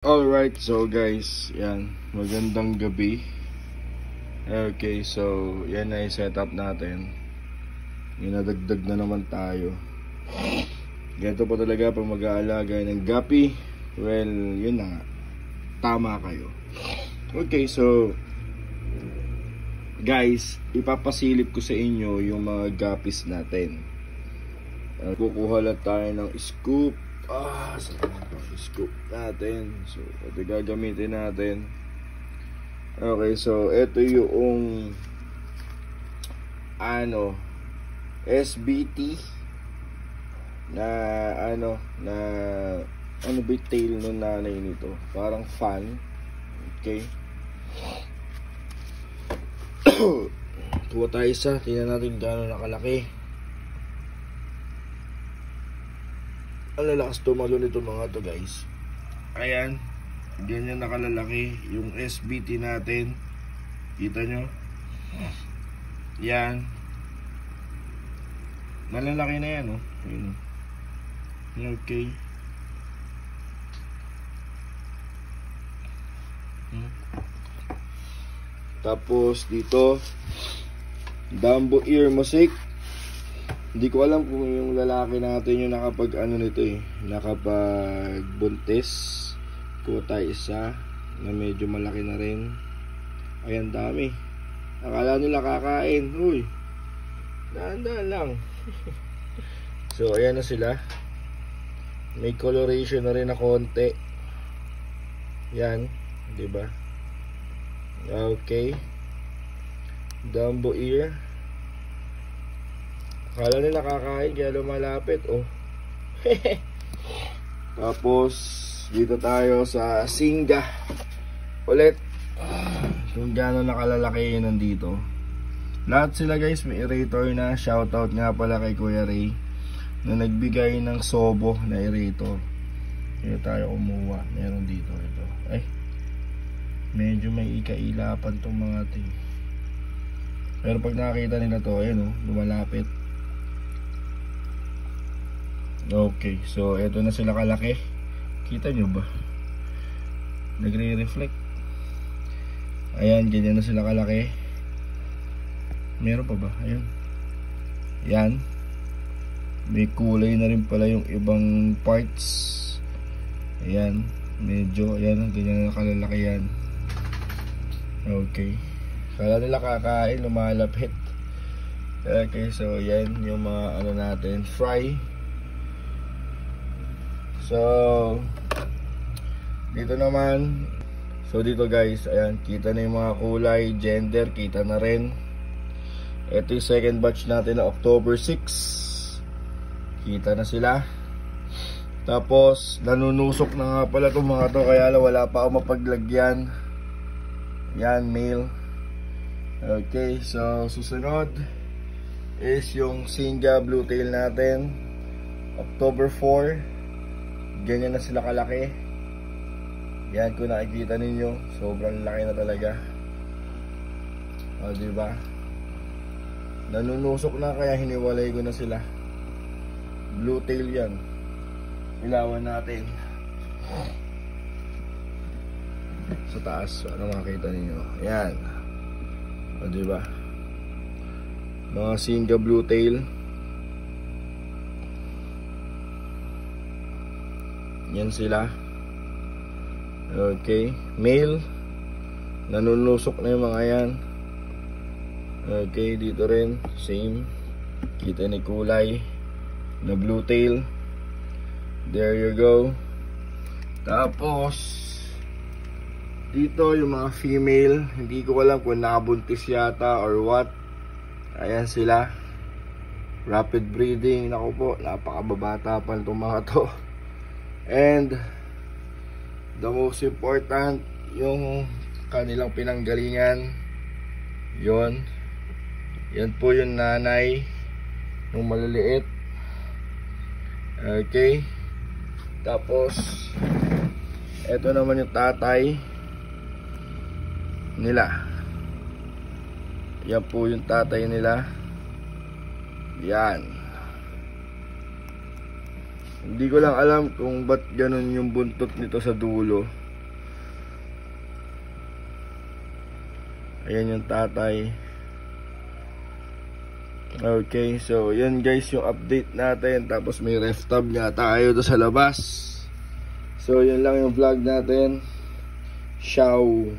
Alright, so guys, yan, magandang gabi. Okay, so yan na yung setup natin. Inadagdag na naman tayo. Ganito po talaga pag mag-aalaga ng gapi. Well, yun na nga, tama kayo. Okay, so guys, ipapasilip ko sa inyo yung mga gapis natin. Kukuha lang tayo ng scoop. Scoop natin. So ito gagamitin natin. Okay, so ito yung SBT na ano ba yung tail ng nanay nito, parang fan. Okay. Kuha tayo isa, tingnan natin gaano nakalaki. Ang lalakas tumalo nito mga to guys. Ayan, ganyan nakalalaki yung SBT natin. Kita nyo? Yan. Malalaki na yan, oh. Ayun. Okay. Tapos dito, Dumbo Ear Mosaic. Hindi ko alam kung yung lalaki natin yung nakapag nakapag buntis. Kuha tayo isa na medyo malaki na rin. Ayan, dami. Akala nila kakain. Uy, dahan-dahan lang. So ayan na sila. May coloration na rin na konti. Yan, diba? Okay. Dumbo ear. Akala nila kakain kaya lumalapit, oh. Tapos dito tayo sa Singa ulit. Kung gaano nakalalaki yun nandito. Lahat sila guys may aerator na. Shoutout nga pala kay Kuya Ray na nagbigay ng Sobo na aerator. Dito tayo kumuha. Meron dito ito. Ay, medyo may ikailapan tong mga ting. Pero pag nakakita nila to, ayun, oh, lumalapit. Okay, so eto na sila kalaki. Kita nyo ba? Nagre-reflect. Ayan, ganyan na sila kalaki. Meron pa ba? Ayan. Yan. May kulay na rin pala yung ibang parts. Ayan. Medyo, ayan, ganyan na kalalaki yan. Okay. Kala nila kakain, lumalapit. Okay, so yan yung mga natin. Fry. So dito naman, so dito guys, ayan, kita na yung mga kulay, gender, kita na rin. Ito yung second batch natin na October 6. Kita na sila. Tapos nanunusok na nga pala itong mga to, kaya wala pa ako mapaglagyan. Yan, male. Okay, so susunod is yung Singa Blue Tail natin, October 4. Ganyan na sila kalaki. Yan, kung nakikita ninyo, sobrang laki na talaga. O, diba? Nanunusok na, kaya hiniwalay ko na sila. Blue tail yan. Ilawan natin sa taas. So, ano makikita ninyo? Yan. O, diba? Mga Singa Blue Tail. Yan sila. Okay, male. Nanunusok na yung mga yan. Okay, dito rin same. Kita ni kulay na blue tail. There you go. Tapos dito yung mga female. Hindi ko alam kung nakabuntis yata or what. Ayan sila. Rapid breeding. Naku po, napakababata pa itong mga to. And the most important, yung kanilang pinanggalingan. Yon. Yan po yung nanay nung maliliit. Okay. Tapos eto naman yung tatay nila. Yan po yung tatay nila. Yan. Hindi ko lang alam kung ba't ganun yung buntot nito sa dulo. Ayan yung tatay. Okay, so yan guys yung update natin. Tapos may ref tab nga tayo doon sa labas. So yan lang yung vlog natin. Ciao.